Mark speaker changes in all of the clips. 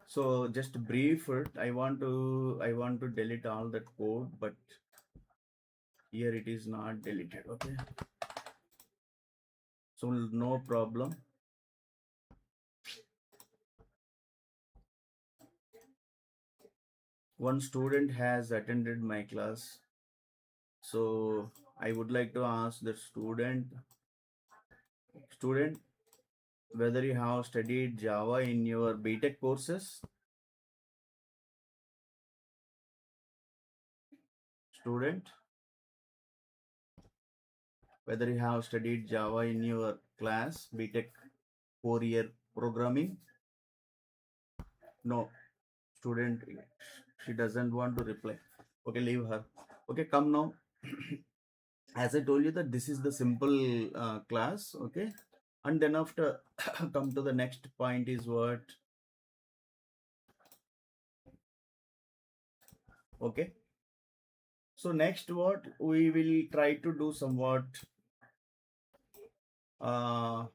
Speaker 1: So just brief it. I want to delete all that code, but here it is not deleted. Okay, so no problem. One student has attended my class, so I would like to ask the student whether you have studied Java in your BTech courses. Student, whether you have studied Java in your class BTech 4-year programming. No, student, she doesn't want to reply. Okay, leave her. Okay, come now. As I told you that this is the simple class. Okay, and then after come to the next point is what. Okay, so next what we will try to do somewhat uh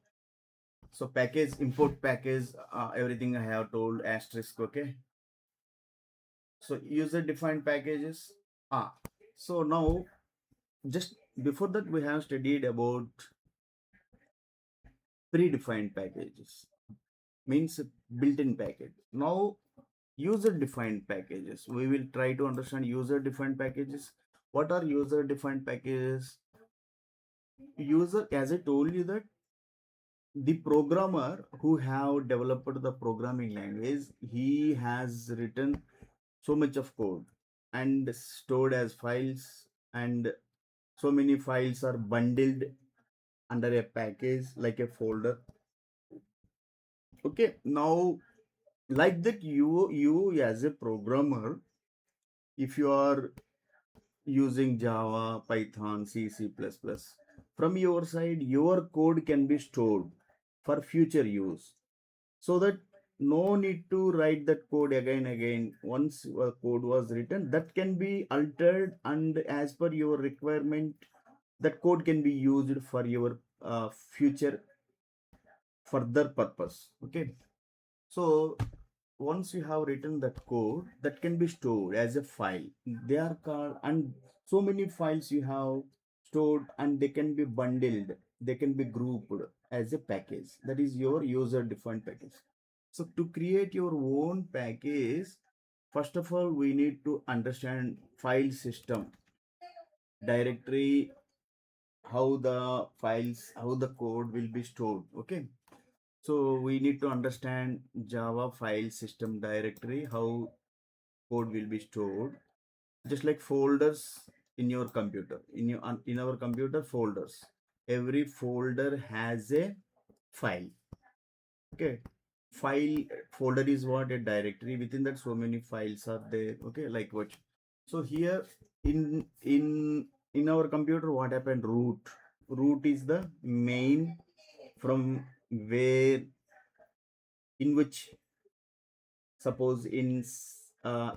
Speaker 1: so package, import package, everything I have told asterisk. Okay, so user defined packages. So now, just before that, we have studied about predefined packages, means built-in package. Now user defined packages, we will try to understand user defined packages. What are user defined packages? User, as I told you, that the programmer who have developed the programming language, he has written so much of code and stored as files, and so many files are bundled under a package like a folder. Okay, now, like that, you as a programmer, if you are using Java, Python, C++, from your side, your code can be stored for future use, so that no need to write that code again. Once a code was written, that can be altered, and as per your requirement, that code can be used for your future further purpose. Okay, so once you have written that code, that can be stored as a file. They are called, and so many files you have stored, and they can be bundled, they can be grouped as a package. That is your user defined package. So to create your own package, first of all, we need to understand file system, directory, how the files, how the code will be stored. Okay, so we need to understand Java file system directory, how code will be stored. Just like folders in your computer, in our computer, folders. Every folder has a file. Okay, file folder is what? A directory. Within that, so many files are there. Okay, like what? So here in our computer, what happened? Root is the main, from where, in which, suppose in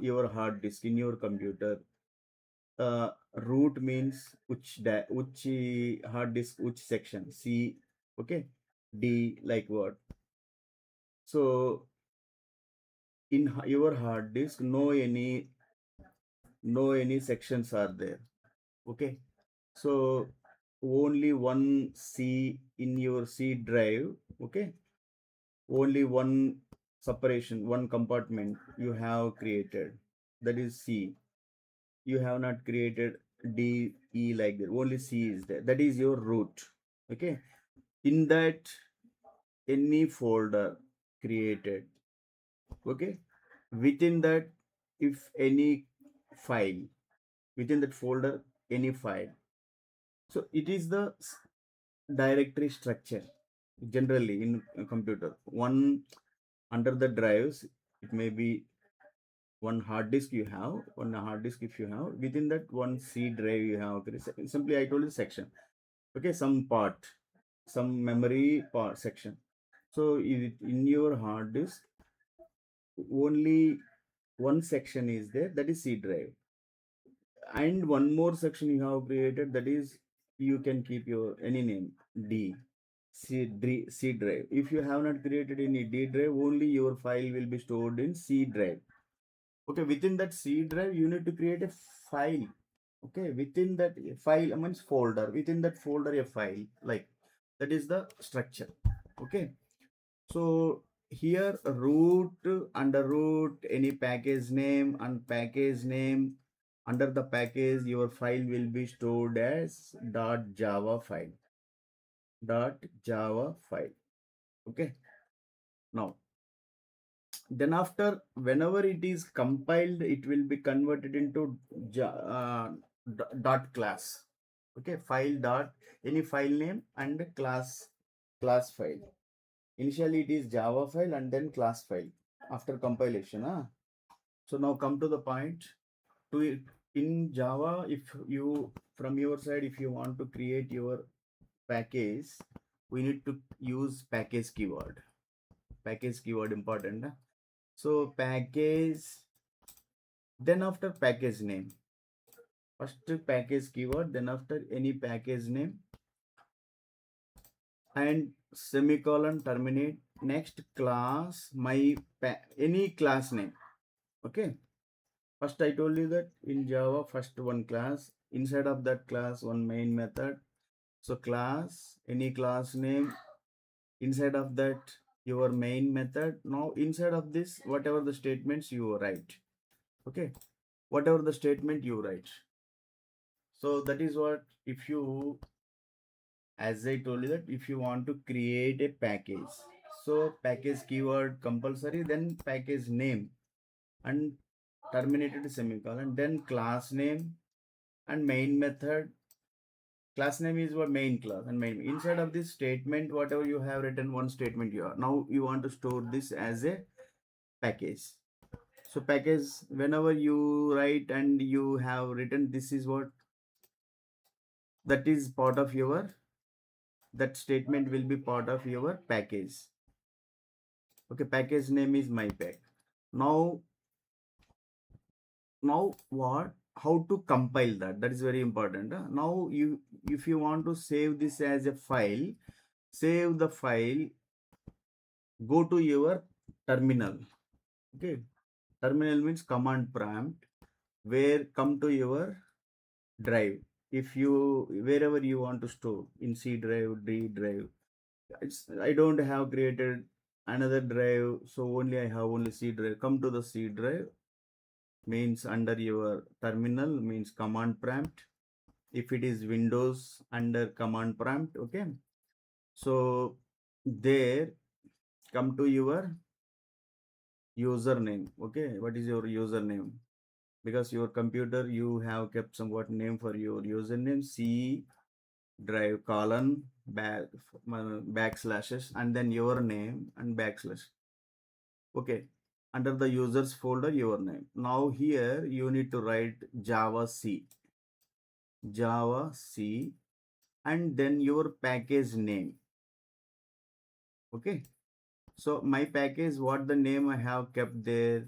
Speaker 1: your hard disk in your computer, root means which hard disk, which section, C. Okay, D, like what. So in your hard disk, no any sections are there. Okay, so only one C in your C drive. Okay, only one separation, one compartment you have created, that is C. You have not created D, E, like that. Only C is there. That is your root. Okay, in that, any folder created. Okay, within that, if any file, within that folder, any file. So it is the directory structure. Generally in a computer, one, under the drives, it may be one hard disk you have, one hard disk if you have, within that one C drive you have. Okay, simply I told you section. Okay, some part, some memory part section. So in your hard disk, only one section is there, that is C drive, and one more section you have created, that is, you can keep your any name, D. C drive. If you have not created any D drive, only your file will be stored in C drive. Okay, within that C drive, you need to create a file. Okay, within that file means folder. Within that folder, a file, like that is the structure. Okay, so here root, under root, any package name, and package name, under the package your file will be stored as .java file. .java file. Okay, now then after whenever it is compiled, it will be converted into dot class. Okay, file dot any file name and class file. Initially it is Java file and then class file after compilation. So now come to the point. To in Java, if you from your side, if you want to create your package, we need to use package keyword. Package keyword important. So package, then after package name. First package keyword, then after any package name, and semicolon terminate. Next class, any class name. Okay. First I told you that in Java, first one class, inside of that class one main method. So class, any class name, inside of that your main method. Now inside of this, whatever the statements you write. Okay, whatever the statement you write. So that is what, if you, as I told you, that if you want to create a package, so package keyword compulsory, then package name and terminated semicolon, then class name and main method. Class name is what main class, and main inside of this statement, whatever you have written, one statement you are, now you want to store this as a package. So package, whenever you write and you have written, this is what, that is part of your, that statement will be part of your package. Okay, package name is my pack. Now what, how to compile that, that is very important. Now you, if you want to save this as a file, save the file, go to your terminal. Okay, terminal means command prompt, where come to your drive. If you, wherever you want to store, in C drive, D drive, I don't have created another drive, so only I have only C drive. Come to the C drive, means under your terminal, means command prompt. If it is Windows, under command prompt. Okay, so there, come to your username. Okay, what is your username? Because your computer, you have kept somewhat name for your username. C drive colon backslashes, and then your name and backslash. Okay, under the users folder, your name. Now here you need to write Java C, and then your package name. Okay, so my package, what the name I have kept there,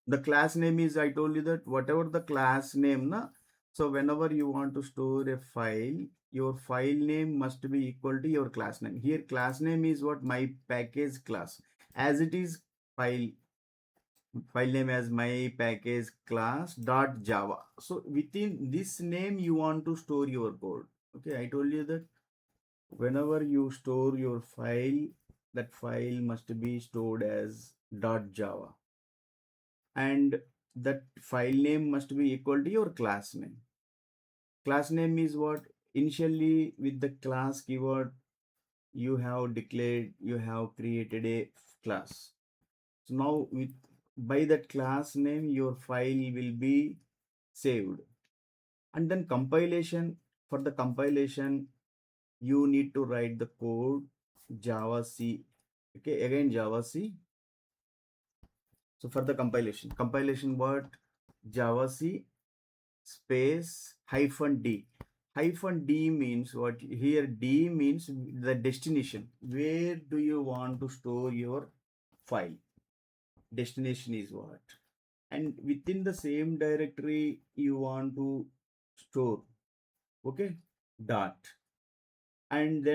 Speaker 1: the class name is, I told you that whatever the class name, na, so whenever you want to store a file, your file name must be equal to your class name. Here class name is what, my package class, as it is file name as my package class dot java. So within this name you want to store your code. Okay, I told you that whenever you store your file, that file must be stored as dot java, and that file name must be equal to your class name. Class name is what, initially with the class keyword you have declared, you have created a class. So now with, by that class name your file will be saved. And then compilation, for the compilation you need to write the code Java C. Okay, again Java C. So for the compilation what, Java C space hyphen D. Hyphen D means what? Here D means the destination. Where do you want to store your file? Destination is what? And within the same directory you want to store. Okay, Dart. And then